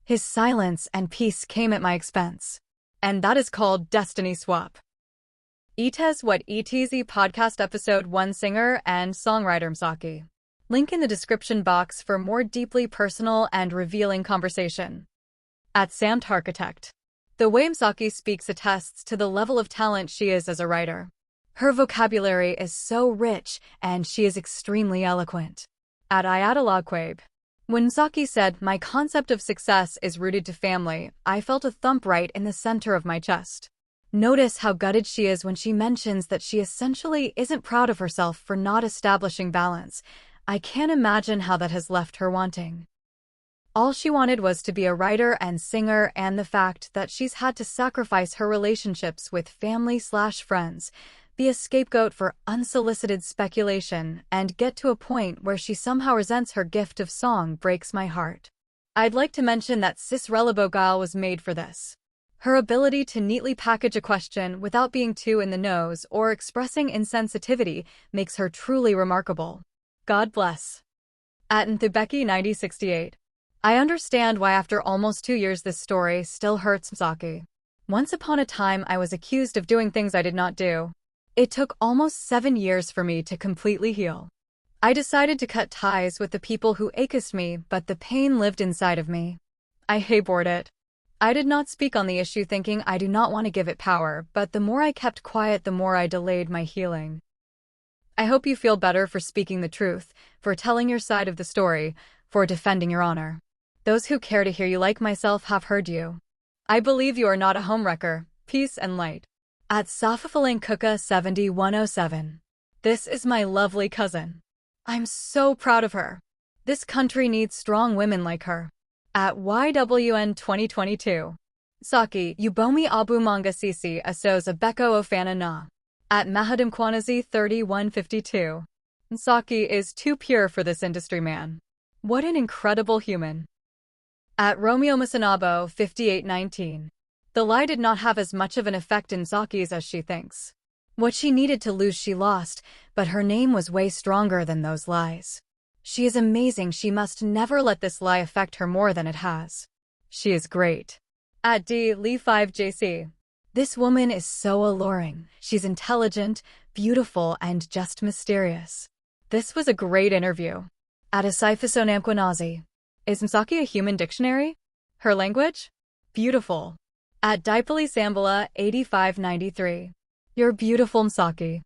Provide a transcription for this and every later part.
His silence and peace came at my expense. And that is called destiny swap. ETEZwhatETEZ podcast episode 1 singer and songwriter Msaki. Link in the description box for more deeply personal and revealing conversation. @SamTarchitect. The way Msaki speaks attests to the level of talent she is as a writer. Her vocabulary is so rich, and she is extremely eloquent. @IADalogQuabe. When Msaki said, "My concept of success is rooted to family," I felt a thump right in the center of my chest. Notice how gutted she is when she mentions that she essentially isn't proud of herself for not establishing balance. I can't imagine how that has left her wanting. All she wanted was to be a writer and singer, and the fact that she's had to sacrifice her relationships with family/friends, be a scapegoat for unsolicited speculation, and get to a point where she somehow resents her gift of song breaks my heart. I'd like to mention that Sis Relabogile was made for this. Her ability to neatly package a question without being too in the nose or expressing insensitivity makes her truly remarkable. God bless. @NTheBecky9068. I understand why after almost 2 years this story still hurts Msaki. Once upon a time I was accused of doing things I did not do. It took almost 7 years for me to completely heal. I decided to cut ties with the people who aced me, but the pain lived inside of me. I hated it. I did not speak on the issue thinking I do not want to give it power, but the more I kept quiet, the more I delayed my healing. I hope you feel better for speaking the truth, for telling your side of the story, for defending your honor. Those who care to hear you like myself have heard you. I believe you are not a homewrecker. Peace and light. @SafafalinkCooka70107. This is my lovely cousin. I'm so proud of her. This country needs strong women like her. @YWN2022. Saki, Ubomi Abu Manga Sisi Asoza Beko Ofana Na. @Mahadimkwanazi3152. Saki is too pure for this industry man. What an incredible human. @Romeo Masanabo 5819. The lie did not have as much of an effect in Saki's as she thinks. What she needed to lose she lost, but her name was way stronger than those lies. She is amazing. She must never let this lie affect her more than it has. She is great. @DLee5JC. This woman is so alluring. She's intelligent, beautiful, and just mysterious. This was a great interview. @Asifasonamkwanazi. Is Msaki a human dictionary? Her language? Beautiful. @DipoliSambala8593. You're beautiful, Msaki.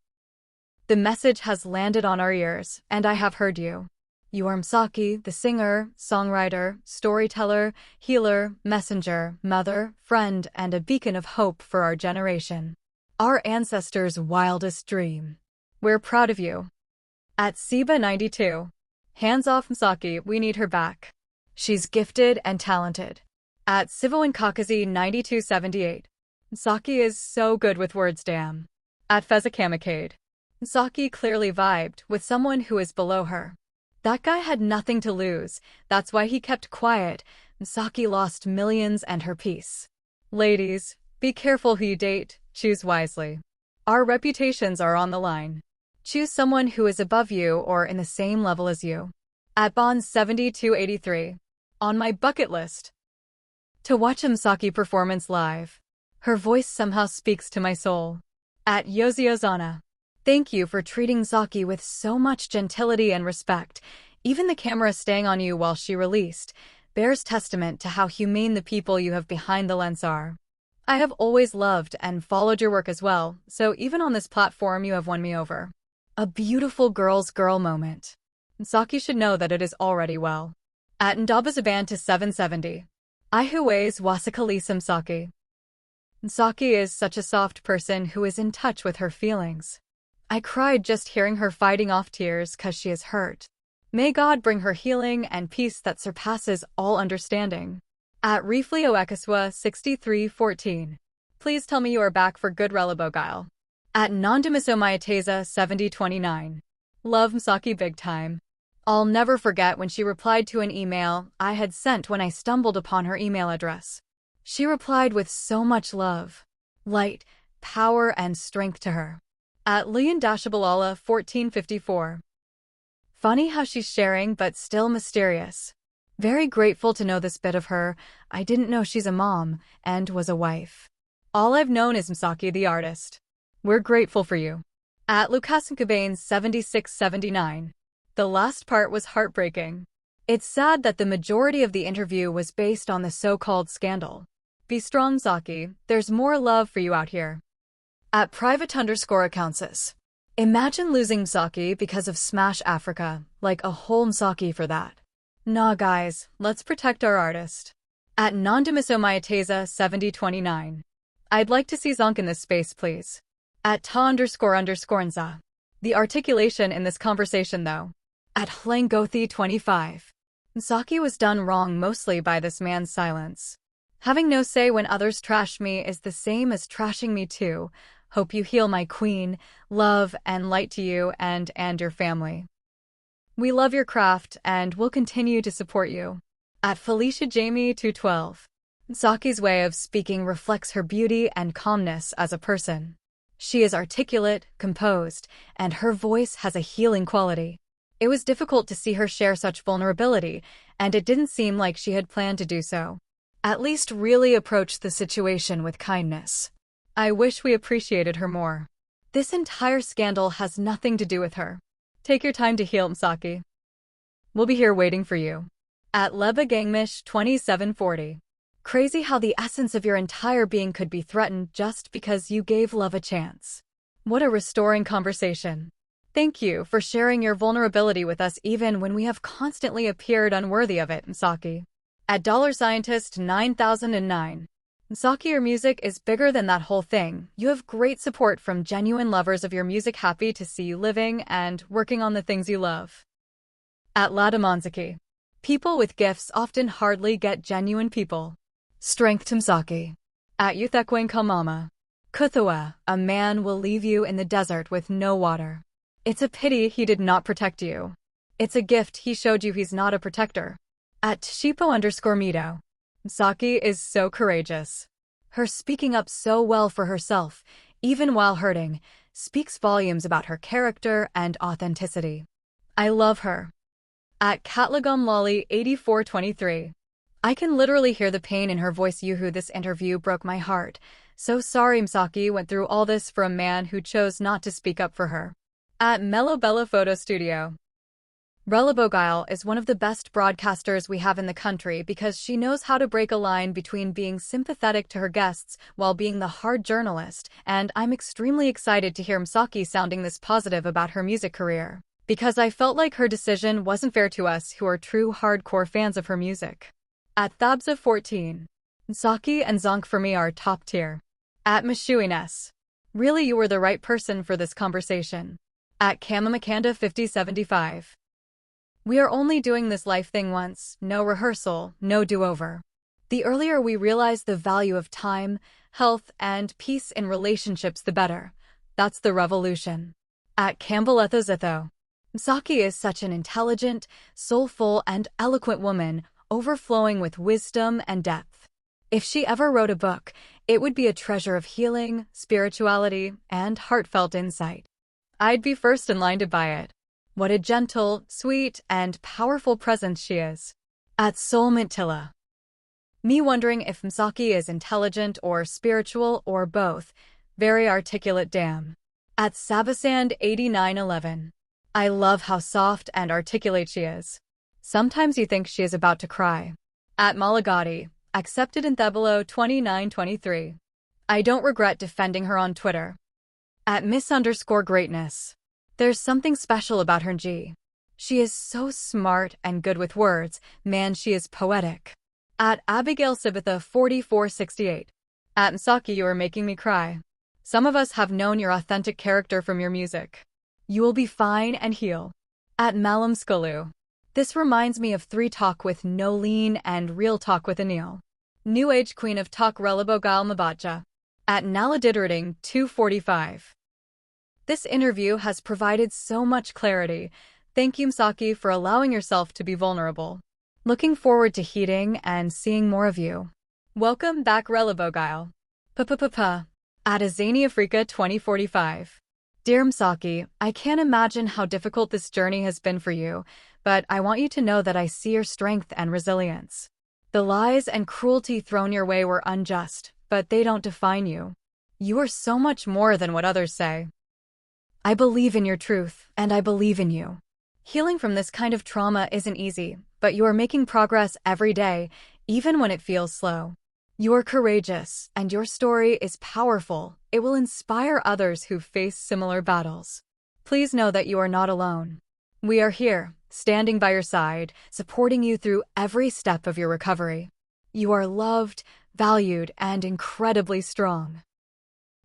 The message has landed on our ears, and I have heard you. You are Msaki, the singer, songwriter, storyteller, healer, messenger, mother, friend, and a beacon of hope for our generation. Our ancestors' wildest dream. We're proud of you. @Seba92. Hands off Msaki, we need her back. She's gifted and talented. @Sivoinkakazi9278. Msaki is so good with words, damn. @Fezakamikade. Msaki clearly vibed with someone who is below her. That guy had nothing to lose, that's why he kept quiet. Msaki lost millions and her peace. Ladies, be careful who you date, choose wisely. Our reputations are on the line. Choose someone who is above you or in the same level as you. @Bond7283. On my bucket list. To watch a Msaki performance live. Her voice somehow speaks to my soul. @Yoziozana. Thank you for treating Msaki with so much gentility and respect. Even the camera staying on you while she released bears testament to how humane the people you have behind the lens are. I have always loved and followed your work as well, so even on this platform you have won me over. A beautiful girl's girl moment. Msaki should know that it is already well. @Ndabazabanta770. ETEZwhatETEZ Msaki. Msaki is such a soft person who is in touch with her feelings. I cried just hearing her fighting off tears cause she is hurt. May God bring her healing and peace that surpasses all understanding. @Refleoekaswa6314. Please tell me you are back for good Relabogile. @Nondimisomayateza7029. Love Msaki big time. I'll never forget when she replied to an email I had sent when I stumbled upon her email address. She replied with so much love, light, power, and strength to her. @Leon-Balala1454. Funny how she's sharing but still mysterious. Very grateful to know this bit of her. I didn't know she's a mom and was a wife. All I've known is Misaki the artist. We're grateful for you. At Lukasankabane 7679. The last part was heartbreaking. It's sad that the majority of the interview was based on the so-called scandal. Be strong, Saki. There's more love for you out here. At private_accounts. Imagine losing Misaki because of Smash Africa, like a whole Misaki for that. Nah guys, let's protect our artist. At ETEZwhatETEZ 7029. I'd like to see Zonk in this space, please. At ___nza. The articulation in this conversation though. At Hlangothi 25. Misaki was done wrong mostly by this man's silence. Having no say when others trash me is the same as trashing me too. Hope you heal, my queen. Love and light to you and your family. We love your craft and will continue to support you. At Felicia Jamie 212. Misaki's way of speaking reflects her beauty and calmness as a person. She is articulate, composed, and her voice has a healing quality. It was difficult to see her share such vulnerability, and it didn't seem like she had planned to do so. At least really approach the situation with kindness. I wish we appreciated her more. This entire scandal has nothing to do with her. Take your time to heal, Misaki. We'll be here waiting for you. At Leba Gangmish 2740. Crazy how the essence of your entire being could be threatened just because you gave love a chance. What a restoring conversation. Thank you for sharing your vulnerability with us even when we have constantly appeared unworthy of it, Misaki. At $Scientist 9009. Misaki, your music is bigger than that whole thing. You have great support from genuine lovers of your music, happy to see you living and working on the things you love. At Ladamonzaki. People with gifts often hardly get genuine people. Strength to Misaki. At Euthekwen Kamama. Kuthawa, a man will leave you in the desert with no water. It's a pity he did not protect you. It's a gift he showed you he's not a protector. At Tshipo_Mito. Misaki is so courageous. Her speaking up so well for herself, even while hurting, speaks volumes about her character and authenticity. I love her. At Katlagom Lolly 8423. I can literally hear the pain in her voice. Yuhu, this interview broke my heart. So sorry Misaki went through all this for a man who chose not to speak up for her. At Mellobella Photo Studio. Relabogile is one of the best broadcasters we have in the country because she knows how to break a line between being sympathetic to her guests while being the hard journalist, and I'm extremely excited to hear Misaki sounding this positive about her music career, because I felt like her decision wasn't fair to us who are true hardcore fans of her music. At Thabza 14. Misaki and Zonk for me are top tier. At Mishuines. Really, you were the right person for this conversation. At Kamamakanda 5075. We are only doing this life thing once, no rehearsal, no do-over. The earlier we realize the value of time, health, and peace in relationships, the better. That's the revolution. At ETEZwhatETEZ. Misaki is such an intelligent, soulful, and eloquent woman, overflowing with wisdom and depth. If she ever wrote a book, it would be a treasure of healing, spirituality, and heartfelt insight. I'd be first in line to buy it. What a gentle, sweet, and powerful presence she is. At Soulmintilla. Me wondering if Misaki is intelligent or spiritual or both. Very articulate, damn. At Sabasand 8911. I love how soft and articulate she is. Sometimes you think she is about to cry. At Malagati. Accepted in Thebolo 2923. I don't regret defending her on Twitter. At Miss_Greatness. There's something special about her G. She is so smart and good with words, man she is poetic. At Abigail Sibitha 4468. At Misaki, you are making me cry. Some of us have known your authentic character from your music. You will be fine and heal. At Malam Skulu. This reminds me of 3 Talk with Nolene and Real Talk with Anil. New Age Queen of Talk Relabogile Mabacha. At Naladidrading 245. This interview has provided so much clarity. Thank you, Misaki, for allowing yourself to be vulnerable. Looking forward to heating and seeing more of you. Welcome back, Relabogile. At Azani Africa 2045. Dear Misaki, I can't imagine how difficult this journey has been for you, but I want you to know that I see your strength and resilience. The lies and cruelty thrown your way were unjust, but they don't define you. You are so much more than what others say. I believe in your truth, and I believe in you. Healing from this kind of trauma isn't easy, but you are making progress every day, even when it feels slow. You are courageous, and your story is powerful. It will inspire others who face similar battles. Please know that you are not alone. We are here, standing by your side, supporting you through every step of your recovery. You are loved, valued, and incredibly strong.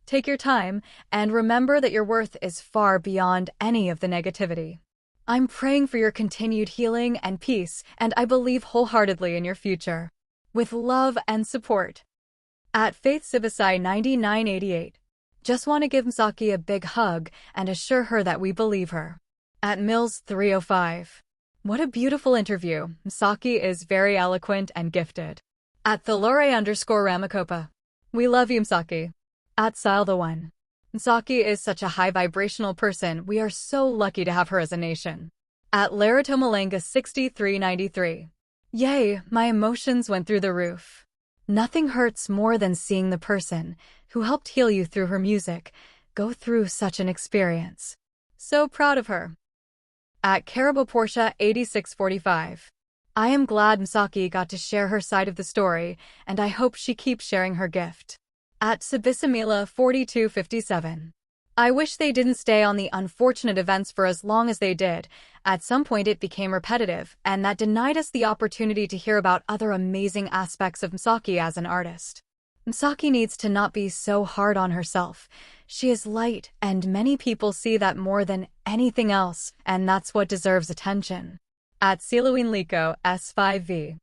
Take your time, and remember that your worth is far beyond any of the negativity. I'm praying for your continued healing and peace, and I believe wholeheartedly in your future. With love and support. At ETEZwhatETEZ. Just want to give Misaki a big hug and assure her that we believe her. At Mills 305. What a beautiful interview. Misaki is very eloquent and gifted. At Thelore_Ramakopa. We love you, Misaki. At Sile the One. Misaki is such a high vibrational person. We are so lucky to have her as a nation. At Laratomalanga 6393. Yay, my emotions went through the roof. Nothing hurts more than seeing the person who helped heal you through her music go through such an experience. So proud of her. At Caribou Porsche 8645. I am glad Misaki got to share her side of the story, and I hope she keeps sharing her gift. At Sabisamila 4257. I wish they didn't stay on the unfortunate events for as long as they did. At some point it became repetitive, and that denied us the opportunity to hear about other amazing aspects of Misaki as an artist. Misaki needs to not be so hard on herself. She is light, and many people see that more than anything else, and that's what deserves attention. At Siluine Liko S5V.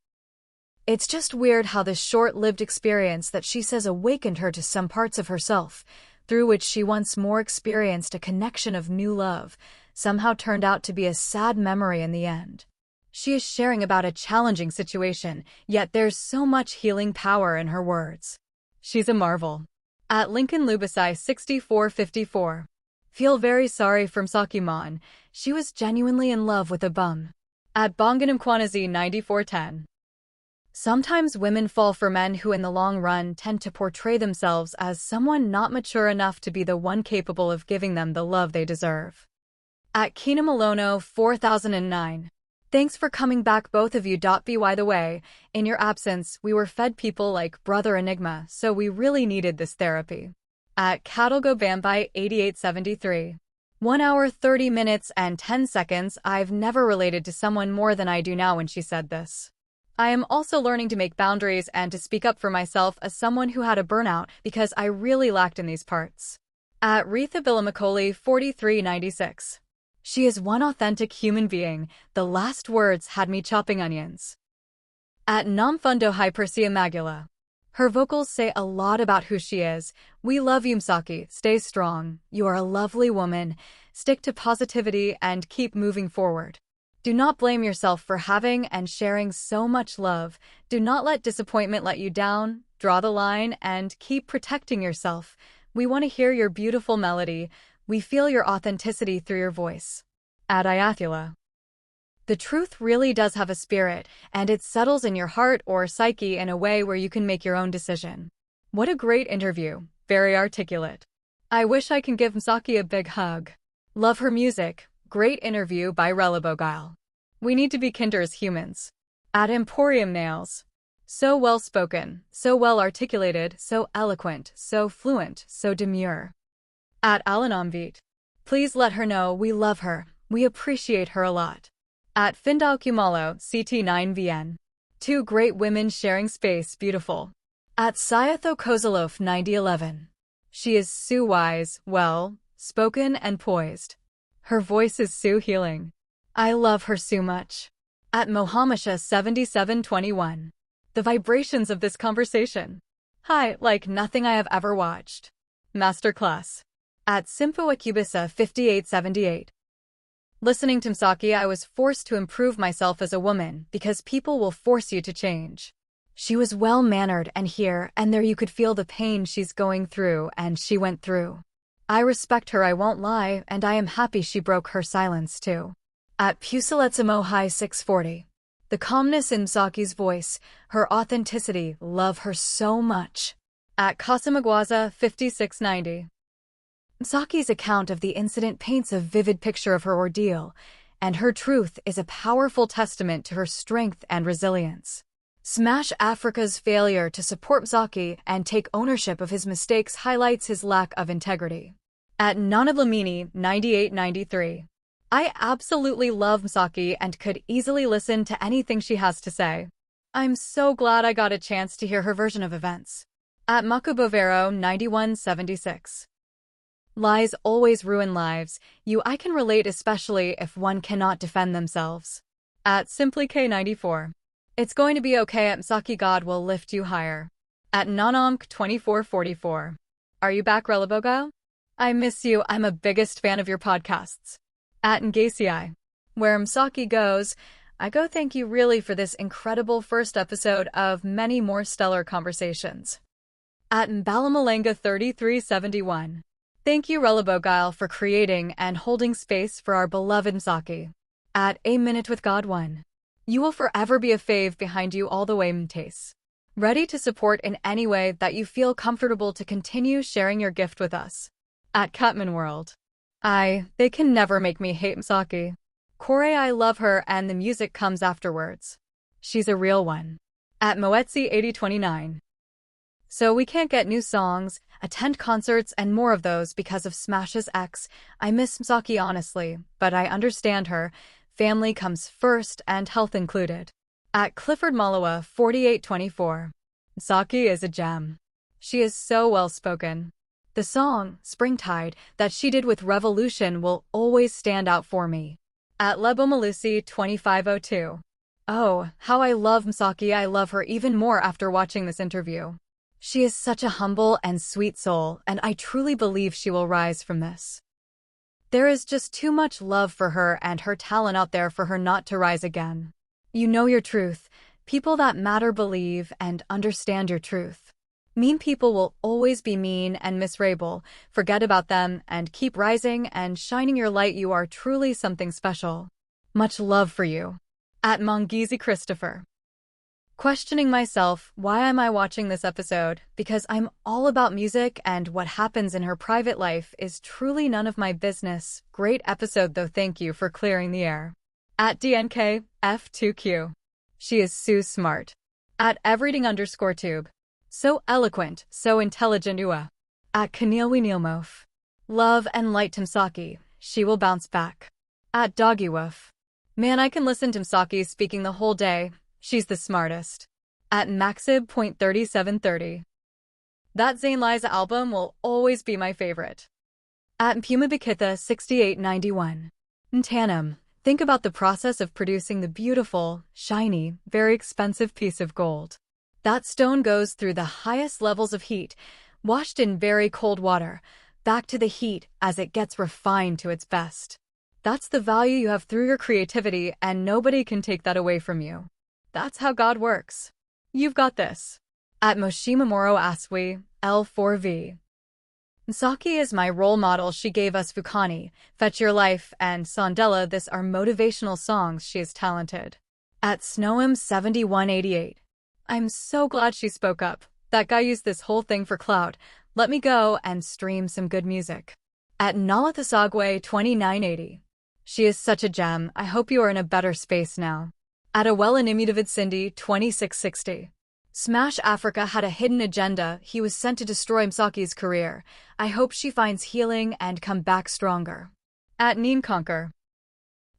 It's just weird how this short-lived experience that she says awakened her to some parts of herself, through which she once more experienced a connection of new love, somehow turned out to be a sad memory in the end. She is sharing about a challenging situation, yet there's so much healing power in her words. She's a marvel. At Lincoln Lubasai 6454. Feel very sorry for Misaki-mon. She was genuinely in love with a bum. At Bonganamkwanazi 9410. Sometimes women fall for men who in the long run tend to portray themselves as someone not mature enough to be the one capable of giving them the love they deserve. At Kina Malono 4009. Thanks for coming back, both of you. By the way, in your absence, we were fed people like Brother Enigma, so we really needed this therapy. At Catalgo Bambai 8873. 1 hour 30 minutes and 10 seconds. I've never related to someone more than I do now when she said this. I am also learning to make boundaries and to speak up for myself as someone who had a burnout because I really lacked in these parts. At Retha Billamakoli 4396. She is one authentic human being. The last words had me chopping onions. At Namfundo Hypersia Magula. Her vocals say a lot about who she is. We love you, Misaki. Stay strong. You are a lovely woman. Stick to positivity and keep moving forward. Do not blame yourself for having and sharing so much love. Do not let disappointment let you down. Draw the line and keep protecting yourself. We want to hear your beautiful melody. We feel your authenticity through your voice. At Iathula. The truth really does have a spirit, and it settles in your heart or psyche in a way where you can make your own decision. What a great interview. Very articulate. I wish I can give Misaki a big hug. Love her music. Great interview by Relabogile. We need to be kinder as humans. At Emporium Nails. So well spoken, so well articulated, so eloquent, so fluent, so demure. At Alanamvit. Please let her know we love her. We appreciate her a lot. At Findao Kumalo, CT9VN. Two great women sharing space, beautiful. At Sayatho Kozalov 9011. She is so wise, well spoken and poised. Her voice is so healing. I love her so much. At Mohamasha 7721. The vibrations of this conversation. Hi, like nothing I have ever watched. Masterclass. At Simfoacubisa 5878. Listening to Misaki, I was forced to improve myself as a woman because people will force you to change. She was well-mannered, and here and there you could feel the pain she's going through and she went through. I respect her, I won't lie, and I am happy she broke her silence too. At PeopleZ 640. The calmness in Msaki's voice, her authenticity, love her so much. At Kasamagwaza 5690. Msaki's account of the incident paints a vivid picture of her ordeal, and her truth is a powerful testament to her strength and resilience. Smash Africa's failure to support Msaki and take ownership of his mistakes highlights his lack of integrity. At Nanablamini 9893. I absolutely love Msaki and could easily listen to anything she has to say. I'm so glad I got a chance to hear her version of events. At Makubovero 9176. Lies always ruin lives. I can relate, especially if one cannot defend themselves. At SimplyK94. It's going to be okay. At Msaki, God will lift you higher. At Nanamk 2444. Are you back, Relabogile? I miss you. I'm a biggest fan of your podcasts. At Ngasi. Where Msaki goes, I go. Thank you really for this incredible first episode of many more stellar conversations. At Mbalamalenga 3371. Thank you, Relabogile, for creating and holding space for our beloved Msaki. At A Minute with God 1. You will forever be a fave behind you all the way, Mtace. Ready to support in any way that you feel comfortable to continue sharing your gift with us. At Cutman World. They can never make me hate Msaki. Kore, I love her and the music comes afterwards. She's a real one. At Moetzi 8029. So we can't get new songs, attend concerts and more of those because of Smash's ex. I miss Msaki honestly, but I understand her. Family comes first and health included. At Clifford Malawa 4824. Msaki is a gem. She is so well spoken. The song, Springtide, that she did with Revolution will always stand out for me. At Lebomalusi 2502. Oh, how I love Msaki. I love her even more after watching this interview. She is such a humble and sweet soul, and I truly believe she will rise from this. There is just too much love for her and her talent out there for her not to rise again. You know your truth. People that matter believe and understand your truth. Mean people will always be mean and miserable. Forget about them and keep rising and shining your light. You are truly something special. Much love for you. At Mongizi Christopher. Questioning myself, why am I watching this episode? Because I'm all about music and what happens in her private life is truly none of my business. Great episode though, thank you for clearing the air. At DNK F2Q. She is so smart. At everything_tube. So eloquent, so intelligent. At Kanilwinilmof. Love and light to Msaki. She will bounce back. At Doggywoof. Man, I can listen to Msaki speaking the whole day. She's the smartest. At Maxib.3730. That Zayn Liza album will always be my favorite. At Mpumabikitha 6891. Ntanum. Think about the process of producing the beautiful, shiny, very expensive piece of gold. That stone goes through the highest levels of heat, washed in very cold water, back to the heat as it gets refined to its best. That's the value you have through your creativity, and nobody can take that away from you. That's how God works. You've got this. At Moshimamoro Aswi, L4V. Msaki is my role model. She gave us Vukani, Fetch Your Life, and Sondela. This are motivational songs. She is talented. At Snowham 7188. I'm so glad she spoke up. That guy used this whole thing for clout. Let me go and stream some good music. At Nalathasagwe 2980. She is such a gem. I hope you are in a better space now. At Awela David Cindy 2660. Smash Africa had a hidden agenda. He was sent to destroy Msaki's career. I hope she finds healing and come back stronger. At Neen Conquer.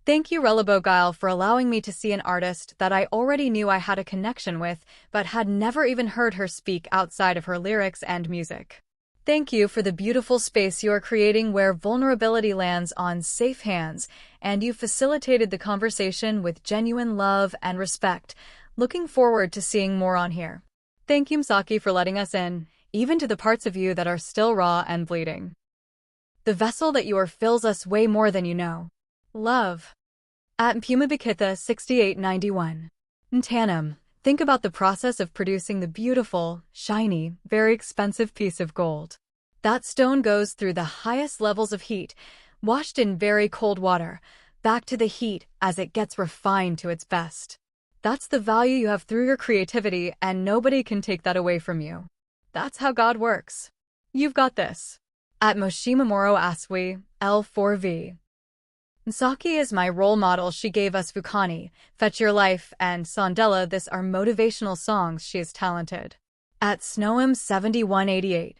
Thank you, Relabogile, for allowing me to see an artist that I already knew I had a connection with, but had never even heard her speak outside of her lyrics and music. Thank you for the beautiful space you are creating where vulnerability lands on safe hands, and you facilitated the conversation with genuine love and respect. Looking forward to seeing more on here. Thank you, Msaki, for letting us in, even to the parts of you that are still raw and bleeding. The vessel that you are fills us way more than you know. Love. At Mpumabikitha 6891. Ntanum. Think about the process of producing the beautiful, shiny, very expensive piece of gold. That stone goes through the highest levels of heat, washed in very cold water, back to the heat as it gets refined to its best. That's the value you have through your creativity, and nobody can take that away from you. That's how God works. You've got this. At Moshimamoro Aswi, L4V. Misaki is my role model. She gave us Vukani, Fetch Your Life, and Sondela. This are motivational songs. She is talented. At Snowham7188.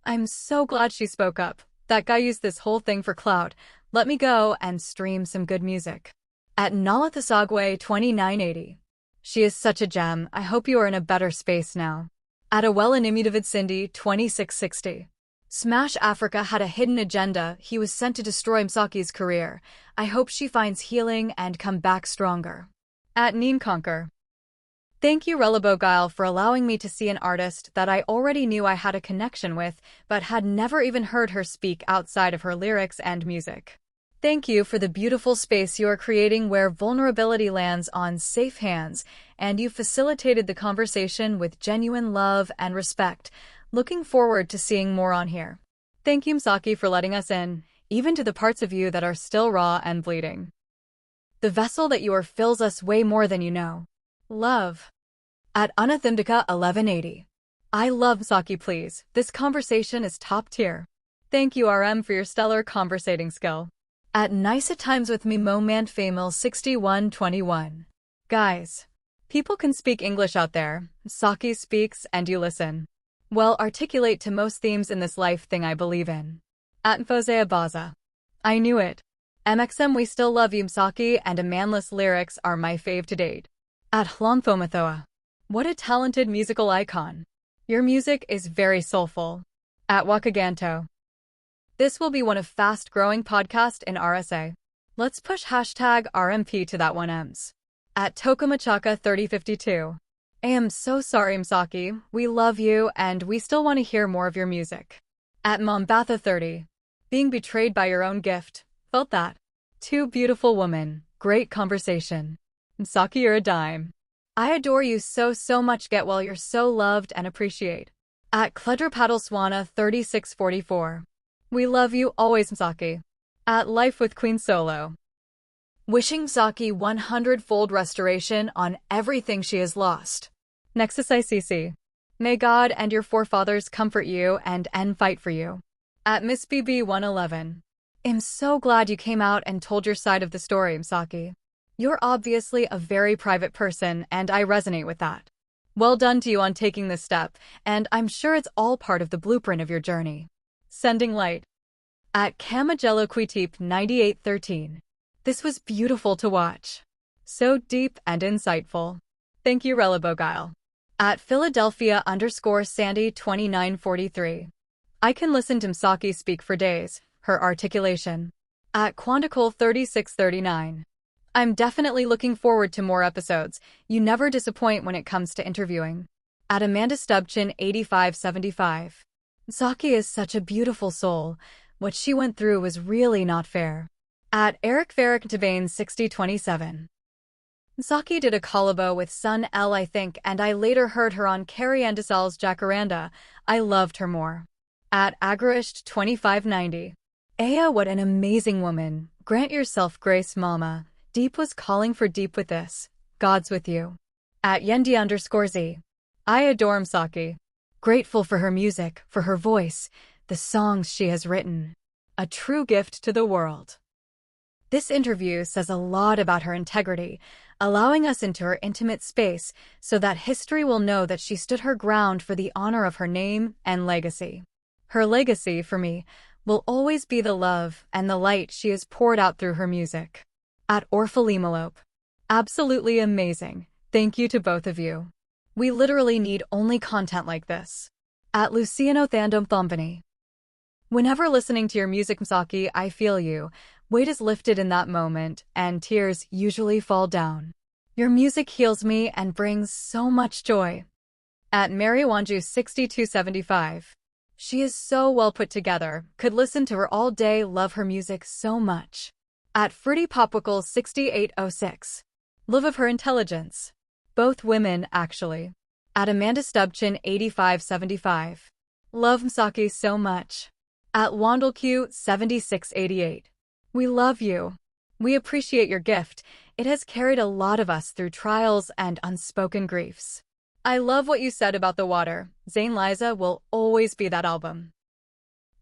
I'm so glad she spoke up. That guy used this whole thing for clout. Let me go and stream some good music. At NalaThasagwe2980. She is such a gem. I hope you are in a better space now. At Awela Cindy 2660. Smash Africa had a hidden agenda. He was sent to destroy Misaki's career. I hope she finds healing and come back stronger. At Neen Conquer. Thank you Relabogile for allowing me to see an artist that I already knew I had a connection with, but had never even heard her speak outside of her lyrics and music. Thank you for the beautiful space you are creating where vulnerability lands on safe hands, and you facilitated the conversation with genuine love and respect. Looking forward to seeing more on here. Thank you Misaki for letting us in, even to the parts of you that are still raw and bleeding. The vessel that you are fills us way more than you know. Love. At Unathimdika 1180. I love Misaki, please. This conversation is top tier. Thank you RM for your stellar conversating skill. At Nice at Times with me Momant Famil 6121. Guys, people can speak English out there. Misaki speaks and you listen. Well, articulate to most themes in this life thing I believe in. At Mfozea Baza. I knew it. MXM we still love you Misaki, and a manless lyrics are my fave to date. At Hlomfomathoa. What a talented musical icon. Your music is very soulful. At Wakaganto. This will be one of fast-growing podcast in RSA. Let's push hashtag RMP to that one Ms. At Tokamachaka 3052. I am so sorry Misaki, we love you and we still want to hear more of your music. At Mombatha 30. Being betrayed by your own gift. Felt that. Two beautiful women. Great conversation. Misaki, you're a dime. I adore you so much. Get well, you're so loved and appreciate. At Cludrapaddleswana 3644. We love you always Misaki. At Life with Queen Solo. Wishing Misaki 100-fold restoration on everything she has lost. Nexus ICC. May God and your forefathers comfort you and fight for you. At Miss BB 111. I'm so glad you came out and told your side of the story, Misaki. You're obviously a very private person and I resonate with that. Well done to you on taking this step, and I'm sure it's all part of the blueprint of your journey. Sending light. At Kamageloquitip 9813. This was beautiful to watch. So deep and insightful. Thank you Relabogile. At Philadelphia_Sandy 2943. I can listen to Misaki speak for days, her articulation. At Quanticle 3639. I'm definitely looking forward to more episodes. You never disappoint when it comes to interviewing. At Amanda Stubchin 8575. Misaki is such a beautiful soul. What she went through was really not fair. At Eric Varick Devane 6027. Misaki did a collabo with Sun L I think, and I later heard her on Carrie Andesal's Jacaranda. I loved her more. At Agraished 2590. Aya, what an amazing woman. Grant yourself grace mama. Deep was calling for deep with this. God's with you. At Yendi_Z. I adore Misaki. Grateful for her music, for her voice, the songs she has written. A true gift to the world. This interview says a lot about her integrity, allowing us into her intimate space so that history will know that she stood her ground for the honor of her name and legacy. Her legacy, for me, will always be the love and the light she has poured out through her music. At Orphalimalope. Absolutely amazing. Thank you to both of you. We literally need only content like this. At Luciano Thandom Thumpany. Whenever listening to your music Misaki, I feel you. Weight is lifted in that moment, and tears usually fall down. Your music heals me and brings so much joy. At Mary Wanju 6275. She is so well put together, could listen to her all day, love her music so much. At Fruity Popwickle 6806. Love of her intelligence. Both women, actually. At Amanda Stubchin 8575. Love Misaki so much. At WandleQ7688. We love you. We appreciate your gift. It has carried a lot of us through trials and unspoken griefs. I love what you said about the water. Zayn Liza will always be that album.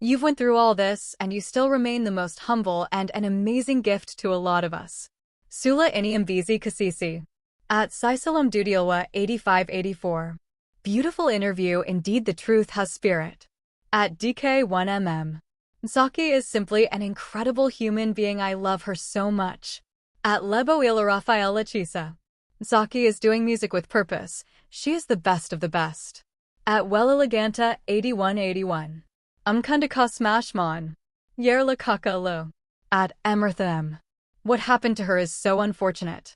You've went through all this, and you still remain the most humble and an amazing gift to a lot of us. Sula Ini Mbizi Kasisi. At ETEZwhatETEZ. Beautiful interview, indeed the truth has spirit. At DK1MM. Saki is simply an incredible human being. I love her so much. At Leboila Rafaela Chisa. Saki is doing music with purpose. She is the best of the best. At Welleleganta 8181. Umkundaka Smashmon. Yerla Kakalo. At Emertha M. What happened to her is so unfortunate.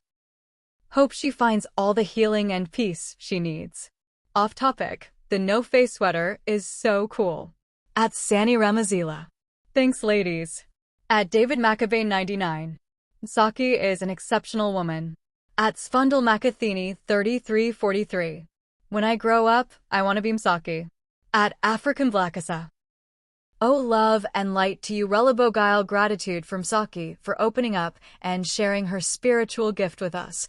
Hope she finds all the healing and peace she needs. Off topic, the no-face sweater is so cool. At Sani Ramazila. Thanks, ladies. At David Maccabane 99. Saki is an exceptional woman. At Sfundal Makathini 3343. When I grow up, I want to be Msaki. At African Blackasa. Oh, love and light to you, Relabogile. Gratitude from Saki for opening up and sharing her spiritual gift with us.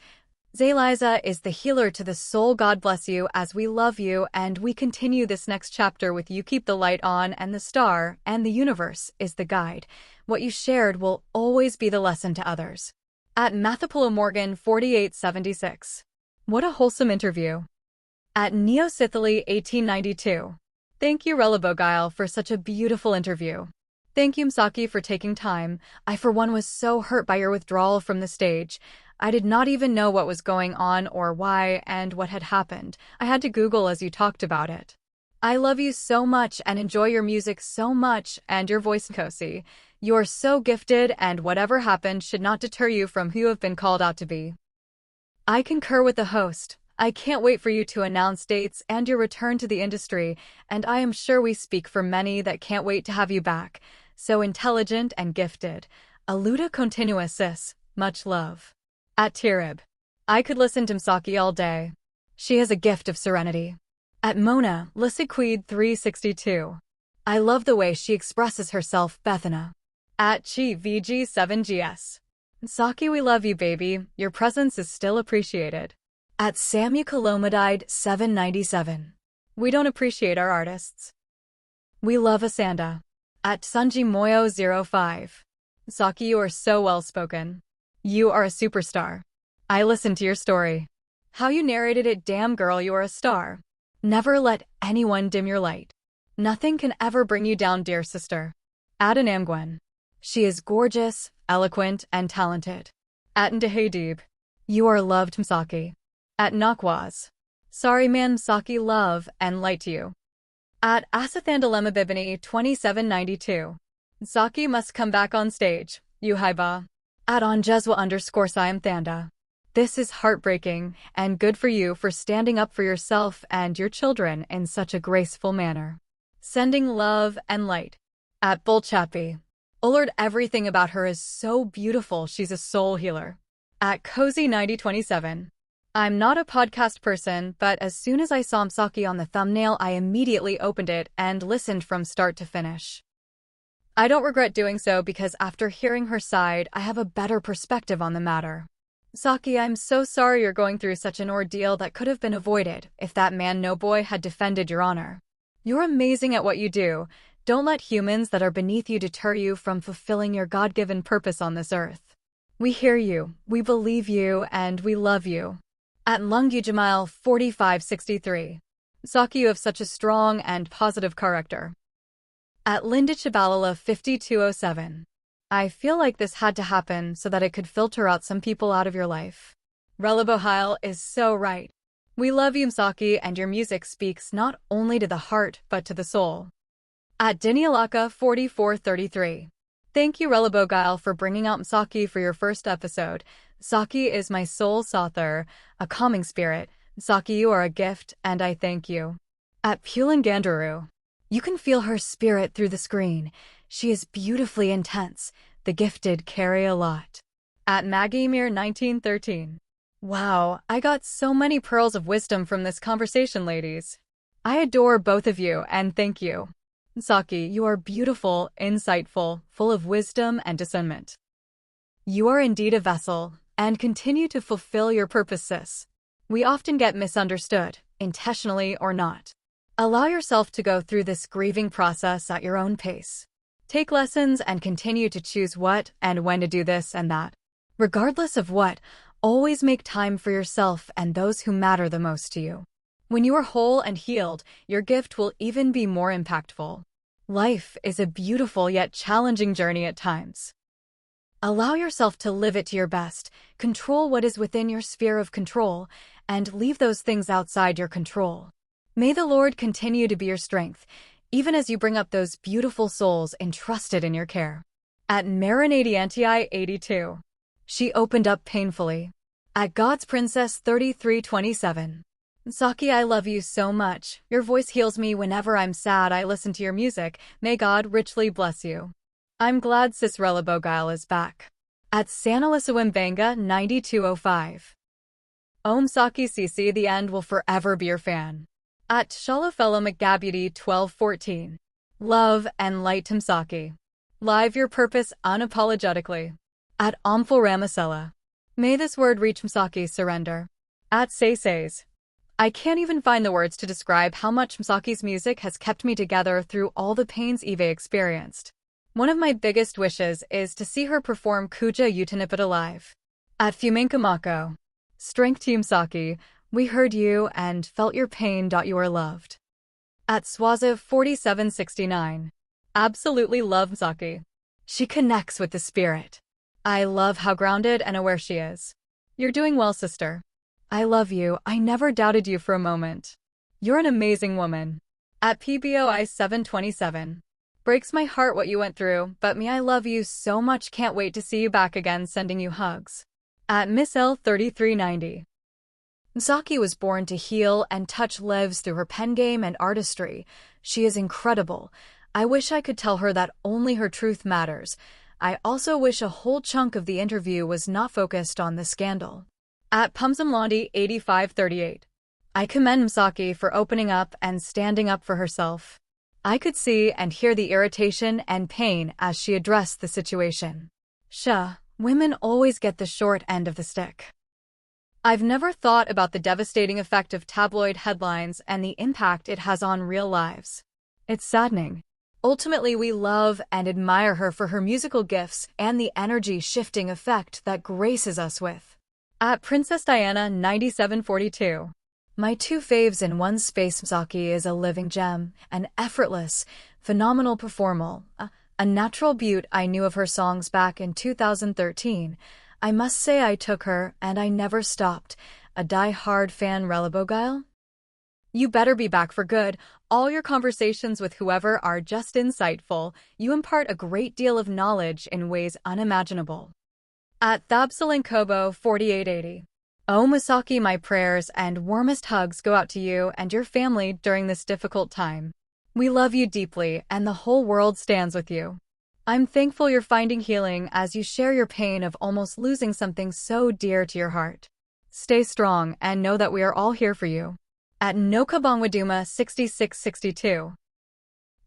Zayliza is the healer to the soul. God bless you as we love you, and we continue this next chapter with you. Keep the light on, and the star and the universe is the guide. What you shared will always be the lesson to others. At Mathapula Morgan 4876. What a wholesome interview. At Neosithily 1892. Thank you, Relabogile, for such a beautiful interview. Thank you, Msaki, for taking time. I, for one, was so hurt by your withdrawal from the stage. I did not even know what was going on or why and what had happened. I had to Google as you talked about it. I love you so much and enjoy your music so much and your voice, Kosi. You are so gifted, and whatever happened should not deter you from who you have been called out to be. I concur with the host. I can't wait for you to announce dates and your return to the industry, and I am sure we speak for many that can't wait to have you back. So intelligent and gifted. Aluda continua sis. Much love. At Tirib. I could listen to Msaki all day. She has a gift of serenity. At Mona, Lissiquid 362. I love the way she expresses herself, Bethana. At Chi VG7GS. Msaki, we love you, baby. Your presence is still appreciated. At Samu Kalomidide 797. We don't appreciate our artists. We love Asanda. At Sunji Moyo 05. Saki, you are so well-spoken. You are a superstar. I listened to your story. How you narrated it, damn girl, you are a star. Never let anyone dim your light. Nothing can ever bring you down, dear sister. At Anamgwen. She is gorgeous, eloquent, and talented. At Ndahadib. You are loved, Msaki. At Nakwaz. Sorry man, Msaki, love and light to you. At Asathandalemabibini 2792. Msaki must come back on stage. You haiba. At Onjeswa_Siam Thanda. This is heartbreaking, and good for you for standing up for yourself and your children in such a graceful manner. Sending love and light. At Bulchapi. Ullard, everything about her is so beautiful, she's a soul healer. At Cozy9027. I'm not a podcast person, but as soon as I saw Msaki on the thumbnail, I immediately opened it and listened from start to finish. I don't regret doing so because after hearing her side, I have a better perspective on the matter. Saki, I'm so sorry you're going through such an ordeal that could have been avoided if that man no boy had defended your honor. You're amazing at what you do. Don't let humans that are beneath you deter you from fulfilling your God-given purpose on this earth. We hear you, we believe you, and we love you. At Lungu Jamal 4563. Saki, you have such a strong and positive character. At Linda Chabalala 5207. I feel like this had to happen so that it could filter out some people out of your life. Relabohile is so right. We love you, Msaki, and your music speaks not only to the heart but to the soul. At Dinialaka 4433. Thank you, Relabogile, for bringing out Msaki for your first episode. Saki is my soul Sother, a calming spirit. Saki, you are a gift, and I thank you. At Pulan Gandaru. You can feel her spirit through the screen. She is beautifully intense. The gifted carry a lot. At Magimir 1913. Wow, I got so many pearls of wisdom from this conversation, ladies. I adore both of you, and thank you. Saki, you are beautiful, insightful, full of wisdom and discernment. You are indeed a vessel, and continue to fulfill your purpose, sis. We often get misunderstood, intentionally or not. Allow yourself to go through this grieving process at your own pace. Take lessons and continue to choose what and when to do this and that. Regardless of what, always make time for yourself and those who matter the most to you. When you are whole and healed, your gift will even be more impactful. Life is a beautiful yet challenging journey at times. Allow yourself to live it to your best, control what is within your sphere of control, and leave those things outside your control. May the Lord continue to be your strength, even as you bring up those beautiful souls entrusted in your care. At Marinadianti 82. She opened up painfully. At God's Princess 3327. Saki, I love you so much. Your voice heals me whenever I'm sad. I listen to your music. May God richly bless you. I'm glad Sis Relabogile is back. At Sanalisawambanga 9205. Om Saki Sisi, the end will forever be your fan. At Shalofelo McGabuty 1214. Love and light to Saki. Live your purpose unapologetically. At Omful Ramasela. May this word reach Msaki surrender. At Says. I can't even find the words to describe how much Msaki's music has kept me together through all the pains Eve experienced. One of my biggest wishes is to see her perform Kuja Utanipata live. At Fuminkamako. Strength to Msaki, we heard you and felt your pain. You are loved. At Swaziv 4769. Absolutely love Msaki. She connects with the spirit. I love how grounded and aware she is. You're doing well, sister. I love you. I never doubted you for a moment. You're an amazing woman. At PBOI 727. Breaks my heart what you went through, but me, I love you so much. Can't wait to see you back again. Sending you hugs. At Miss L 3390. Msaki was born to heal and touch lives through her pen game and artistry. She is incredible. I wish I could tell her that only her truth matters. I also wish a whole chunk of the interview was not focused on the scandal. At Pumsamlandi 8538. I commend Msaki for opening up and standing up for herself. I could see and hear the irritation and pain as she addressed the situation. Women always get the short end of the stick. I've never thought about the devastating effect of tabloid headlines and the impact it has on real lives. It's saddening. Ultimately, we love and admire her for her musical gifts and the energy-shifting effect that graces us with. At Princess Diana 9742. My two faves in one space. Msaki is a living gem, an effortless, phenomenal performer, a natural beaut. I knew of her songs back in 2013. I must say I took her, and I never stopped. A die-hard fan. Relabogile? You better be back for good. All your conversations with whoever are just insightful. You impart a great deal of knowledge in ways unimaginable. At Thabsalinkobo 4880. Oh Msaki, my prayers and warmest hugs go out to you and your family during this difficult time. We love you deeply and the whole world stands with you. I'm thankful you're finding healing as you share your pain of almost losing something so dear to your heart. Stay strong and know that we are all here for you. At Nokabongwaduma 6662.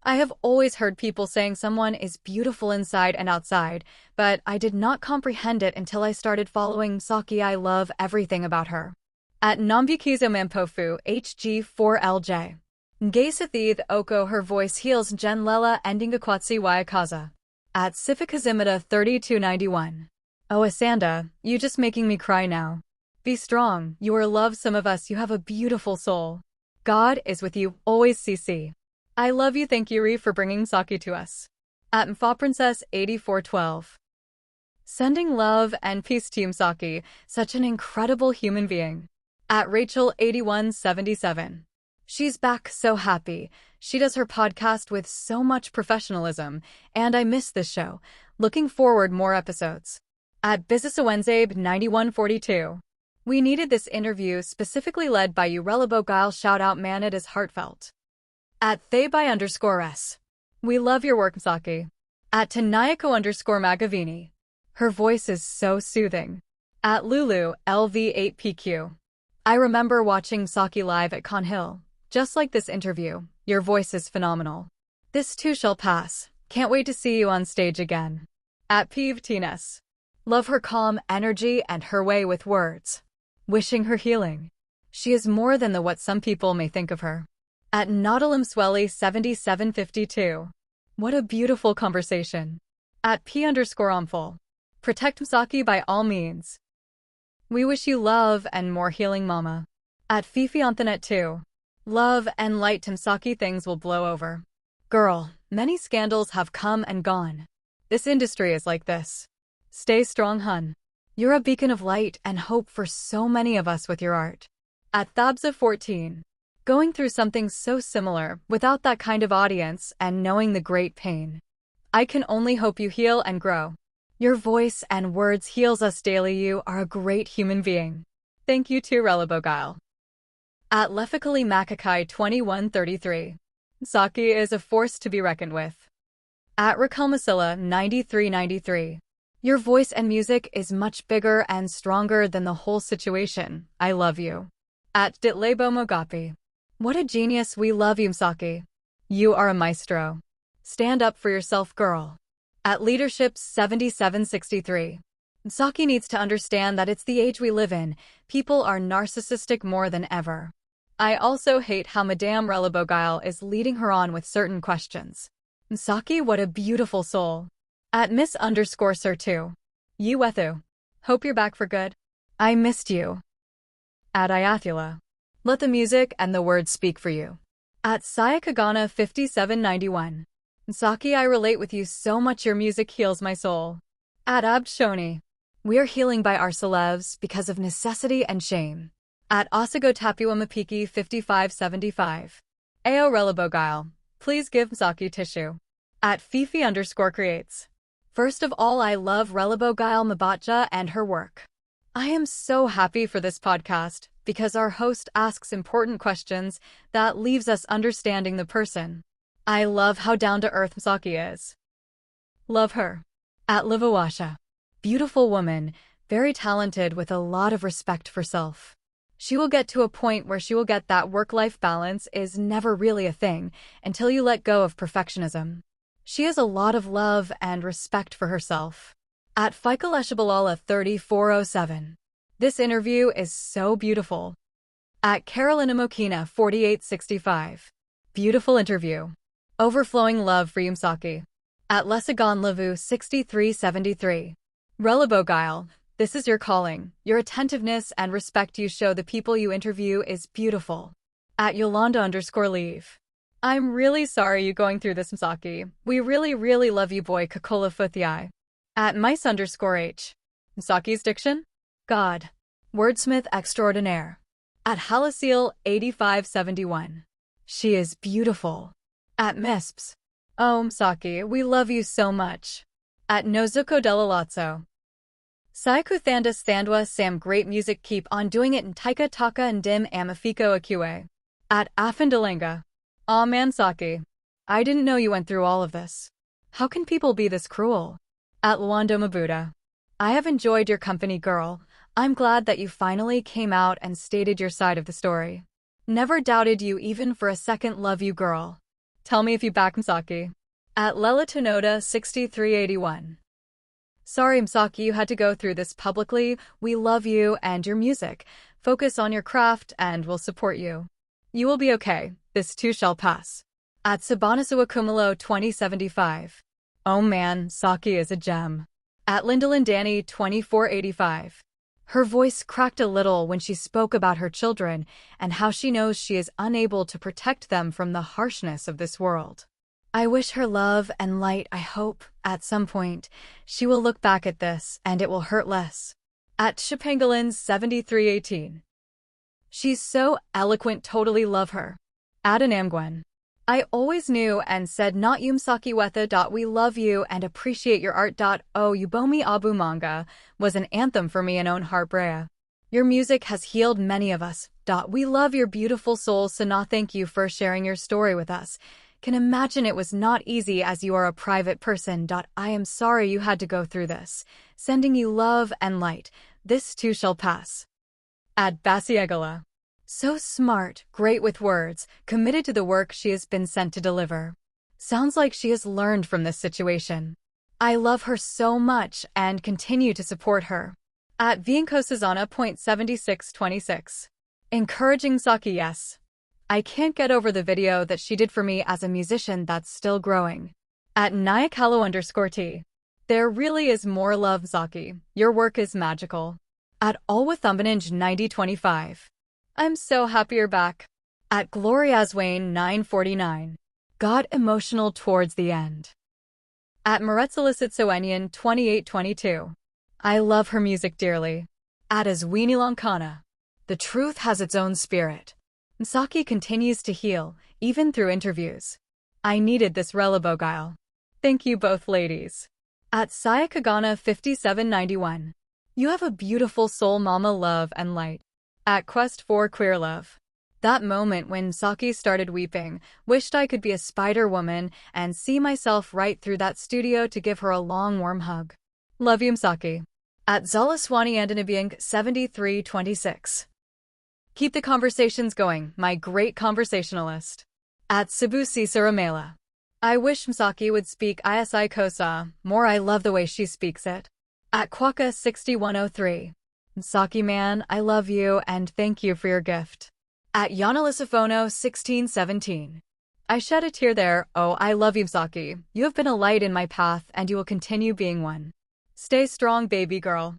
I have always heard people saying someone is beautiful inside and outside, but I did not comprehend it until I started following Msaki. I love everything about her. At Nambukizo Mampofu HG4LJ. Ngasathith Oko, her voice heals. Jen Lela Endingakwatsi Wayakaza. At Sifikazimata 3291. Oh Asanda, you just making me cry now. Be strong, you are loved. Some of us, you have a beautiful soul. God is with you, always. CC. I love you. Thank you, Ree, for bringing Saki to us. At Mfa Princess 8412. Sending love and peace to you, Msaki, such an incredible human being. At Rachel 8177. She's back, so happy. She does her podcast with so much professionalism, and I miss this show. Looking forward more episodes. At Busisawenzabe 9142. We needed this interview, specifically led by you, Relabogile. Shout out, man, it is heartfelt. At Thaby_S. We love your work, Msaki. At Tanayako_Magavini. Her voice is so soothing. At Lulu LV8PQ. I remember watching Msaki live at Con Hill. Just like this interview, your voice is phenomenal. This too shall pass. Can't wait to see you on stage again. At PeopleZ. Love her calm energy and her way with words. Wishing her healing. She is more than the what some people may think of her. At ETEZwhatETEZ. What a beautiful conversation. At P_Omful. Protect Msaki by all means. We wish you love and more healing, mama. At Fifi_2. Love and light to Msaki, things will blow over. Girl, many scandals have come and gone. This industry is like this. Stay strong, hun. You're a beacon of light and hope for so many of us with your art. At Thabza14. Going through something so similar, without that kind of audience, and knowing the great pain. I can only hope you heal and grow. Your voice and words heals us daily. You are a great human being. Thank you to Relabogile. At Leffically Makakai 2133. Msaki is a force to be reckoned with. At Raquelmasilla 9393. Your voice and music is much bigger and stronger than the whole situation. I love you. At Ditlebo Mogapi. What a genius, we love you, Msaki. You are a maestro. Stand up for yourself, girl. At Leadership 7763. Msaki needs to understand that it's the age we live in. People are narcissistic more than ever. I also hate how Madame Relabogile is leading her on with certain questions. Msaki, what a beautiful soul. At Miss_Sir2. ETEZwhatETEZ. Hope you're back for good. I missed you. At Iathula. Let the music and the words speak for you. At Sayakagana 5791. Msaki, I relate with you so much, your music heals my soul. At Abdshoni. We are healing by our celebs because of necessity and shame. At Asago Tapua Mapiki 5575. Ao Relabogile. Please give Msaki tissue. At Fifi_creates. First of all, I love Relabogile Mabatja and her work. I am so happy for this podcast because our host asks important questions that leaves us understanding the person. I love how down-to-earth Msaki is. Love her. At Livawasha. Beautiful woman, very talented with a lot of respect for self. She will get to a point where she will get that work-life balance is never really a thing until you let go of perfectionism. She has a lot of love and respect for herself. At Fikaleshabalala 3407. This interview is so beautiful. At Carolina Mokina 4865. Beautiful interview. Overflowing love for you, Msaki. At Lesagon Lavu 6373. Relabogile, this is your calling. Your attentiveness and respect you show the people you interview is beautiful. At Yolanda_leave. I'm really sorry you going through this, Msaki. We really love you, boy Kakola Futhii. At Mice_H. Msaki's diction? God. Wordsmith extraordinaire. At Halasil 8571. She is beautiful. At Misps. Oh, Msaki, we love you so much. At Nozuko Delalazzo. Saiku Thandas Thandwa Sam, great music, keep on doing it in Taika Taka and Dim Amafiko Akue. At Afandalenga. Aw man, Msaki. I didn't know you went through all of this. How can people be this cruel? At Luando Mabuda. I have enjoyed your company, girl. I'm glad that you finally came out and stated your side of the story. Never doubted you even for a second, love you, girl. Tell me if you back Msaki. At Lela Tenoda 6381. Sorry, Msaki, you had to go through this publicly. We love you and your music. Focus on your craft and we'll support you. You will be okay. This too shall pass. At Sabanasawa Kumalo 2075. Oh man, Msaki is a gem. At Lindalyn Danny 2485. Her voice cracked a little when she spoke about her children and how she knows she is unable to protect them from the harshness of this world. I wish her love and light. I hope, at some point, she will look back at this and it will hurt less. At Shapangalin 7318. She's so eloquent, totally love her. At Anamgwen. I always knew and said not Yumsaki Wetha. We love you and appreciate your art. Oh, Yubomi Abu Manga was an anthem for me and own Heartbrea. Your music has healed many of us. We love your beautiful soul, Sana. Thank you for sharing your story with us. Can imagine it was not easy as you are a private person. I am sorry you had to go through this. Sending you love and light. This too shall pass. At Basiegala. So smart, great with words, committed to the work she has been sent to deliver. Sounds like she has learned from this situation. I love her so much and continue to support her. At Vienkosazana.7626. Encouraging Saki, yes. I can't get over the video that she did for me as a musician that's still growing. At Nyakalo_T. There really is more love, Saki. Your work is magical. At Alwathumbinage9025. I'm so happy you're back. At GloriaZwayne949. Got emotional towards the end. At Maretsalitsitsoenian2822. I love her music dearly. At Azwinilankana. The truth has its own spirit. Saki continues to heal, even through interviews. I needed this relabogile. Thank you both ladies. At Sayakagana5791. You have a beautiful soul, mama, love and light. At Quest for Queer Love. That moment when Saki started weeping, wished I could be a Spider-Woman and see myself right through that studio to give her a long warm hug. Love you, Saki. At Zalaswaniandanabiang7326. Keep the conversations going, my great conversationalist. At Sabusi Saramela. I wish Msaki would speak Isi Kosa more. I love the way she speaks it. At Kwaka6103. Msaki man, I love you and thank you for your gift. At Yanalisafono1617. I shed a tear there. Oh, I love you, Msaki. You have been a light in my path and you will continue being one. Stay strong, baby girl.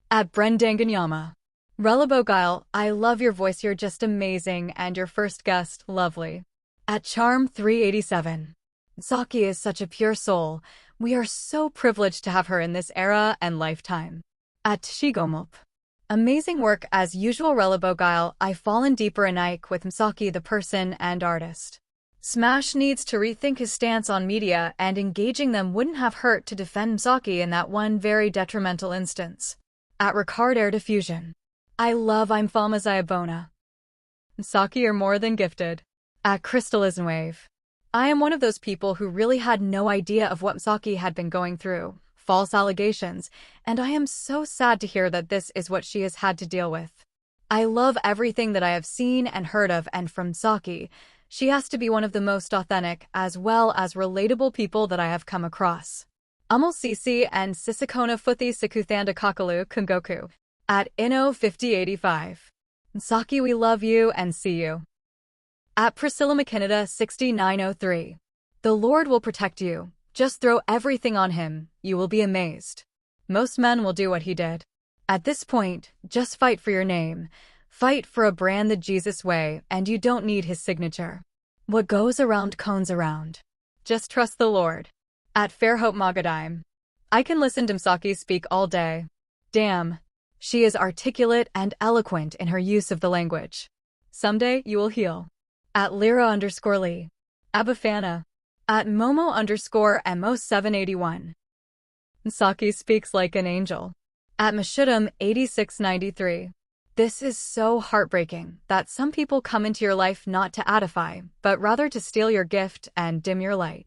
At Brendanganyama. Relabogile, I love your voice. You're just amazing and your first guest, lovely. At Charm387. Saki is such a pure soul. We are so privileged to have her in this era and lifetime. At Shigomop. Amazing work as usual, Relabogile. I've fallen deeper in Ike with Msaki the person and artist. Smash needs to rethink his stance on media, and engaging them wouldn't have hurt to defend Msaki in that one very detrimental instance. At Ricard Air Diffusion. I love I'm Famazayabona. Msaki, you're more than gifted. At Crystalism Wave. I am one of those people who really had no idea of what Msaki had been going through. False allegations, and I am so sad to hear that this is what she has had to deal with. I love everything that I have seen and heard of, and from Saki, she has to be one of the most authentic as well as relatable people that I have come across. Amal Sisi and Sisakona Futhi Sikuthanda Kakalu Kungoku. At Inno5085. Saki, we love you and see you. At Priscilla McKinnada6903. The Lord will protect you. Just throw everything on him. You will be amazed. Most men will do what he did. At this point, just fight for your name. Fight for a brand the Jesus way, and you don't need his signature. What goes around comes around. Just trust the Lord. At Fairhope Magadime. I can listen to Msaki speak all day. Damn. She is articulate and eloquent in her use of the language. Someday you will heal. At Lyra_Lee. Abafana. At Momo_Mo781. Msaki speaks like an angel. At Mashudam8693. This is so heartbreaking that some people come into your life not to edify, but rather to steal your gift and dim your light.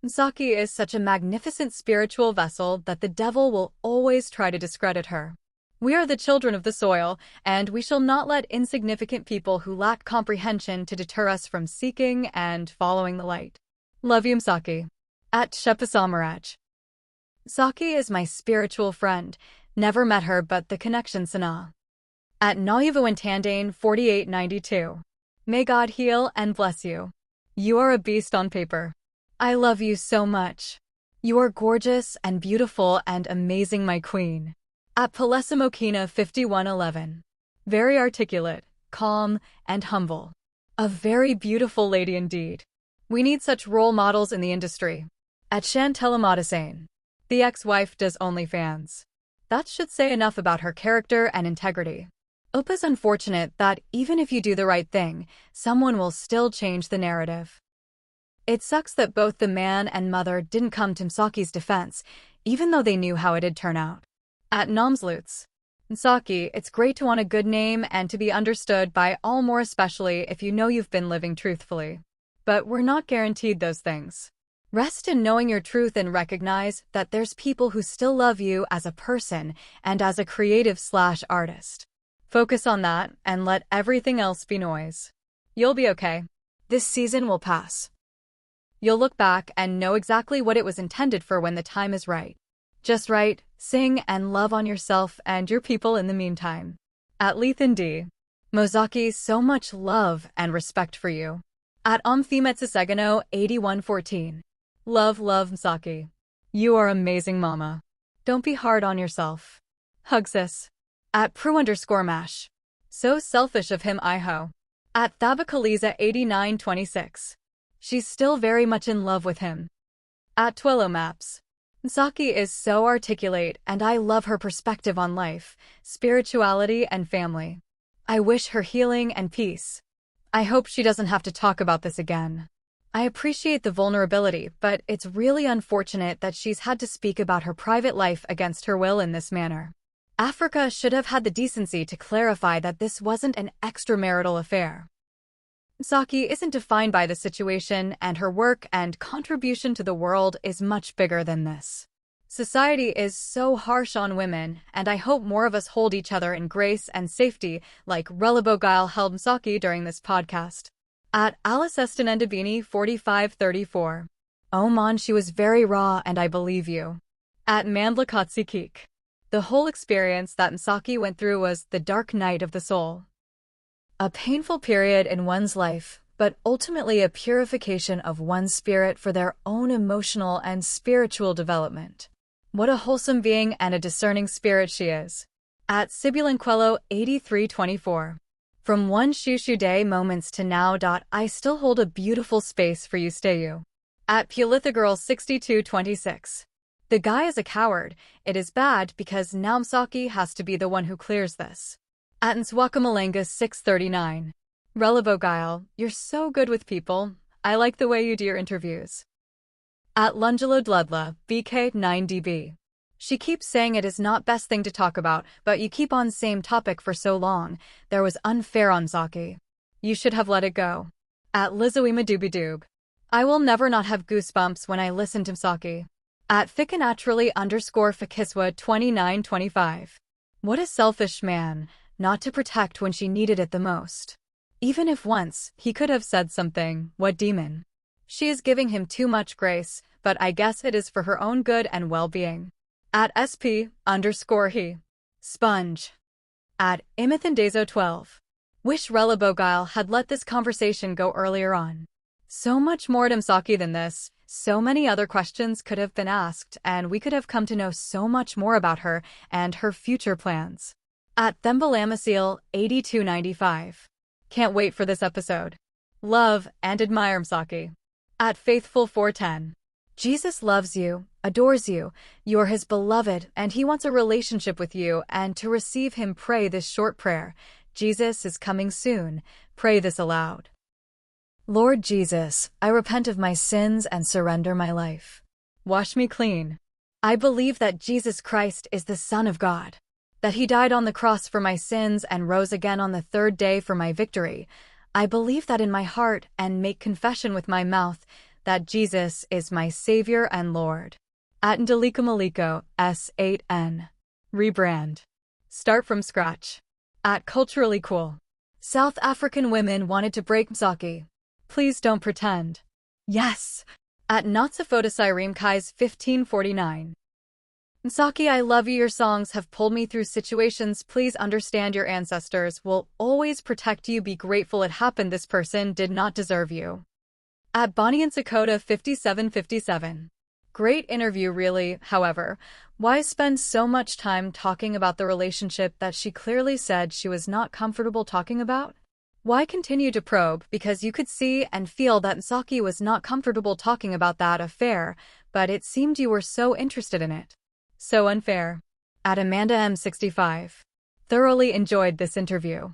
Msaki is such a magnificent spiritual vessel that the devil will always try to discredit her. We are the children of the soil, and we shall not let insignificant people who lack comprehension to deter us from seeking and following the light. Love you, Msaki. At Shepasamaraj. Saki is my spiritual friend. Never met her, but the connection sana. At Nayavuantandane4892. May God heal and bless you. You are a beast on paper. I love you so much. You are gorgeous and beautiful and amazing, my queen. At Palesimokina5111. Very articulate, calm, and humble. A very beautiful lady indeed. We need such role models in the industry. At Chantelamodisane. The ex-wife does OnlyFans. That should say enough about her character and integrity. Opa's unfortunate that even if you do the right thing, someone will still change the narrative. It sucks that both the man and mother didn't come to Msaki's defense, even though they knew how it'd turn out. At Nomslutz. Msaki, it's great to want a good name and to be understood by all, more especially if you know you've been living truthfully. But we're not guaranteed those things. Rest in knowing your truth and recognize that there's people who still love you as a person and as a creative/artist. Focus on that and let everything else be noise. You'll be okay. This season will pass. You'll look back and know exactly what it was intended for when the time is right. Just write, sing, and love on yourself and your people in the meantime. At Lethan D. Mozaki, so much love and respect for you. At PeopleZ 8114. Love, Msaki. You are amazing, mama. Don't be hard on yourself. Hug sis. At Pru_mash. So selfish of him, Iho. At Thabakaliza 8926. She's still very much in love with him. At Twillo Maps. Msaki is so articulate and I love her perspective on life, spirituality, and family. I wish her healing and peace. I hope she doesn't have to talk about this again. I appreciate the vulnerability, but it's really unfortunate that she's had to speak about her private life against her will in this manner. Africa should have had the decency to clarify that this wasn't an extramarital affair. Msaki isn't defined by the situation, and her work and contribution to the world is much bigger than this. Society is so harsh on women, and I hope more of us hold each other in grace and safety like Relabogile held Msaki during this podcast. At Alice Estenendabini 4534. Oh man, she was very raw and I believe you. At Mandlakotsi Keek. The whole experience that Msaki went through was the dark night of the soul. A painful period in one's life, but ultimately a purification of one's spirit for their own emotional and spiritual development. What a wholesome being and a discerning spirit she is. At Sibulanquello 8324. From one shushu day moments to now. I still hold a beautiful space for you, stay you. At Pulithagirl 6226. The guy is a coward. It is bad because now Msaki has to be the one who clears this. At Nswakamalanga 639. Relabogile, you're so good with people. I like the way you do your interviews. At Lungelo Dludla, BK 9DB. She keeps saying it is not best thing to talk about, but you keep on same topic for so long. There was unfair on Msaki. You should have let it go. At Lizoima Doobidoob. I will never not have goosebumps when I listen to Msaki. At Fikanaturally_Fakiswa 2925. What a selfish man, not to protect when she needed it the most. Even if once, he could have said something, what demon? She is giving him too much grace, but I guess it is for her own good and well-being. At SP_he. Sponge. At Imithandazo12. Wish Relabogile had let this conversation go earlier on. So much more to Msaki than this, so many other questions could have been asked, and we could have come to know so much more about her and her future plans. At Thembalamasil 8295. Can't wait for this episode. Love and admire Msaki. At Faithful 410. Jesus loves you, adores you, you're his beloved, and he wants a relationship with you, and to receive him pray this short prayer. Jesus is coming soon. Pray this aloud. Lord Jesus, I repent of my sins and surrender my life. Wash me clean. I believe that Jesus Christ is the Son of God, that he died on the cross for my sins and rose again on the third day for my victory. I believe that in my heart and make confession with my mouth that Jesus is my Savior and Lord. At Ndalika Maliko, S8N. Rebrand. Start from scratch. At Culturally Cool. South African women wanted to break Msaki. Please don't pretend. Yes. At Natsafotosiremkais 1549. Msaki, I love you. Your songs have pulled me through situations. Please understand your ancestors will always protect you. Be grateful it happened. This person did not deserve you. At Bonnie and Sakota 5757. Great interview really, however. Why spend so much time talking about the relationship that she clearly said she was not comfortable talking about? Why continue to probe? Because you could see and feel that Msaki was not comfortable talking about that affair, but it seemed you were so interested in it. So unfair. At Amanda M65. Thoroughly enjoyed this interview.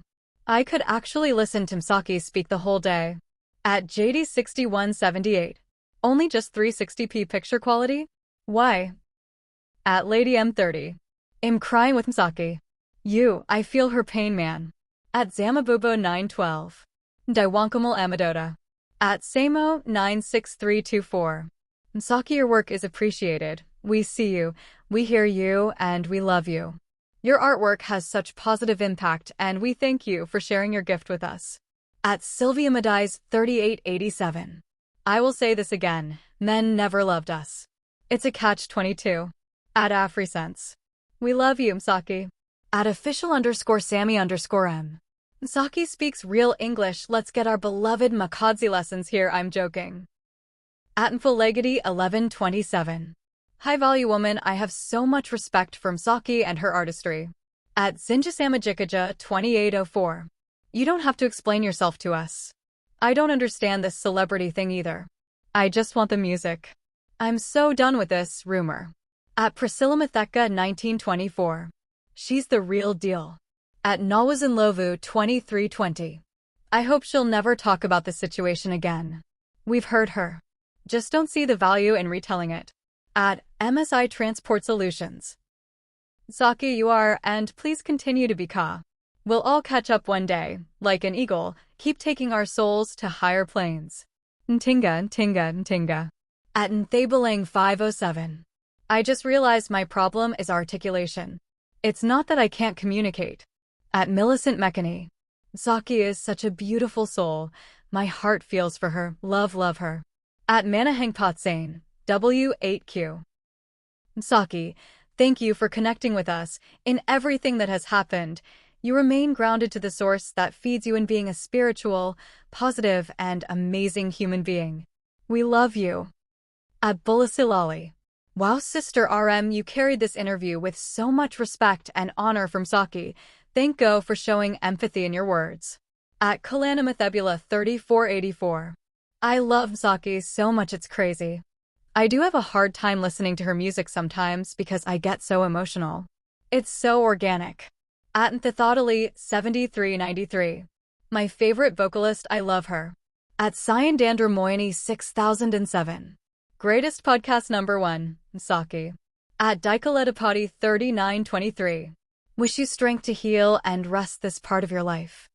I could actually listen to Msaki speak the whole day. At JD6178. Only just 360p picture quality? Why? At Lady M30. I'm crying with Msaki. I feel her pain, man. At Zamabubo 912. Daiwankamal Amadota. At Samo 96324. Msaki, your work is appreciated. We see you, we hear you, and we love you. Your artwork has such positive impact, and we thank you for sharing your gift with us. At Sylvia Madiz 3887. I will say this again, men never loved us. It's a catch-22. At AfriSense. We love you, Msaki. At official_Sammy_M. Msaki speaks real English, let's get our beloved Makadzi lessons here, I'm joking. At Mfulegedi 1127. High value woman, I have so much respect for Msaki and her artistry. At Zinjasamajikaja 2804. You don't have to explain yourself to us. I don't understand this celebrity thing either. I just want the music. I'm so done with this rumor. At Priscilla Matheka 1924. She's the real deal. At Nawazanlovu 2320. I hope she'll never talk about this situation again. We've heard her. Just don't see the value in retelling it. At MSI Transport Solutions. Saki, you are, and please continue to be Ka. We'll all catch up one day, like an eagle, keep taking our souls to higher planes. Ntinga, Ntinga, Ntinga. At Nthabalang 507. I just realized my problem is articulation. It's not that I can't communicate. At Millicent Mechany. Saki is such a beautiful soul. My heart feels for her. Love her. At Manahangpatsane. W8Q. Saki, thank you for connecting with us in everything that has happened. You remain grounded to the source that feeds you in being a spiritual, positive, and amazing human being. We love you. At Bulasilali. Wow, Sister RM, you carried this interview with so much respect and honor from Saki. Thank God for showing empathy in your words. At Kalanamathebula 3484. I love Saki so much it's crazy. I do have a hard time listening to her music sometimes because I get so emotional. It's so organic. At Nthathodali 7393. My favorite vocalist, I love her. At Syandandra Moyani 6007. Greatest podcast #1, Saki. At Dikaletapati 3923. Wish you strength to heal and rest this part of your life.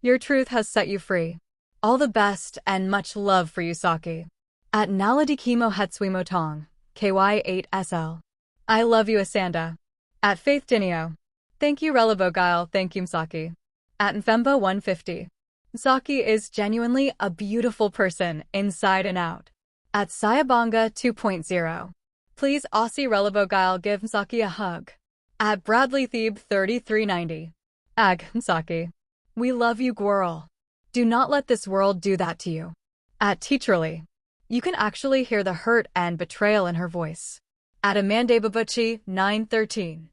Your truth has set you free. All the best and much love for you, Saki. At Naladikimo Hetswimotong, KY8SL. I love you, Asanda. At Faith Dinio. Thank you, Relabogile. Thank you, Msaki. At Mfemba 150. Msaki is genuinely a beautiful person, inside and out. At Sayabanga 2.0. Please, Aussie Relabogile, give Msaki a hug. At Bradley Thebe 3390. Ag, Msaki. We love you, Gwirl. Do not let this world do that to you. At Teacherly. You can actually hear the hurt and betrayal in her voice. At Amandababuchi 913.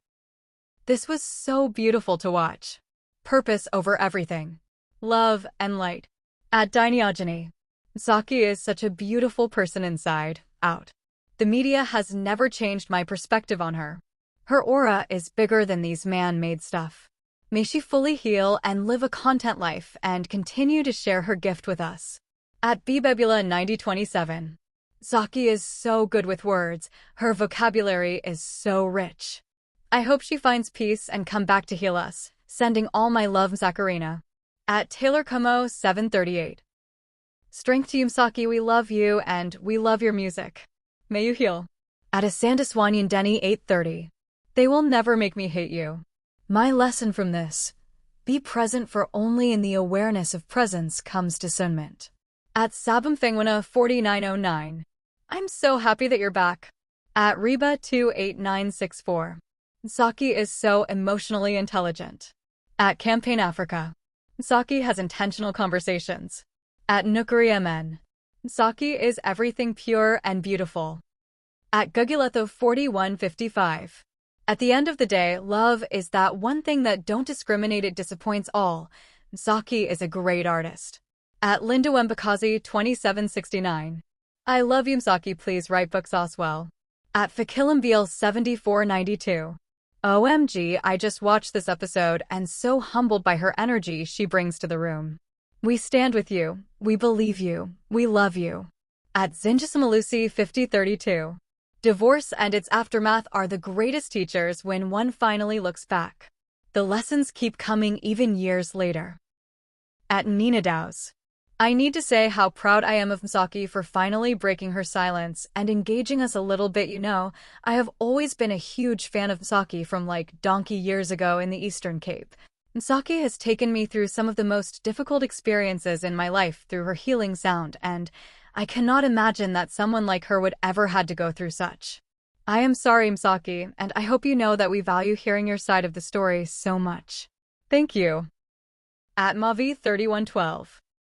This was so beautiful to watch. Purpose over everything. Love and light. At Diniogeny. Saki is such a beautiful person inside, out. The media has never changed my perspective on her. Her aura is bigger than these man-made stuff. May she fully heal and live a content life and continue to share her gift with us. At Bebebula 9027. Saki is so good with words. Her vocabulary is so rich. I hope she finds peace and come back to heal us. Sending all my love, Zakarina. At Taylor Como 738. Strength to you, Saki, we love you and we love your music. May you heal. At Asandaswanyan Denny 830. They will never make me hate you. My lesson from this. Be present, for only in the awareness of presence comes discernment. At Sabamfengwana 4909. I'm so happy that you're back. At Reba 28964. Saki is so emotionally intelligent. At Campaign Africa. Saki has intentional conversations. At Nukuri MN. Saki is everything pure and beautiful. At Guguletho 4155. At the end of the day, love is that one thing that don't discriminate, it disappoints all. Saki is a great artist. At Linda Wembakazi 2769. I love you, Saki, please write books as well. At Fakilambiel 7492. OMG, I just watched this episode and so humbled by her energy she brings to the room. We stand with you, we believe you, we love you. At Zinjasamalusi 5032. Divorce and its aftermath are the greatest teachers when one finally looks back. The lessons keep coming even years later. At Nina Dows. I need to say how proud I am of Msaki for finally breaking her silence and engaging us a little bit. You know, I have always been a huge fan of Msaki from like donkey years ago in the Eastern Cape. Msaki has taken me through some of the most difficult experiences in my life through her healing sound, and I cannot imagine that someone like her would ever had to go through such. I am sorry, Misaki, and I hope you know that we value hearing your side of the story so much. Thank you. At Mavi3112.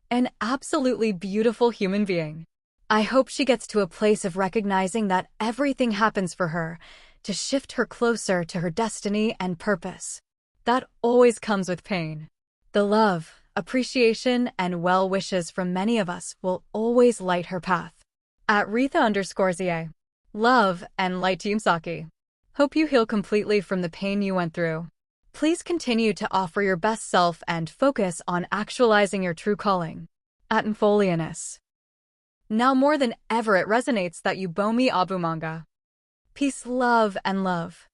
An absolutely beautiful human being. I hope she gets to a place of recognizing that everything happens for her, to shift her closer to her destiny and purpose. That always comes with pain. The love, appreciation, and well wishes from many of us will always light her path. At Retha_ZA. Love and light to you, Misaki. Hope you heal completely from the pain you went through. Please continue to offer your best self and focus on actualizing your true calling. At Mfolianus. Now more than ever it resonates that you Bomi Abu manga. Peace, love, and love.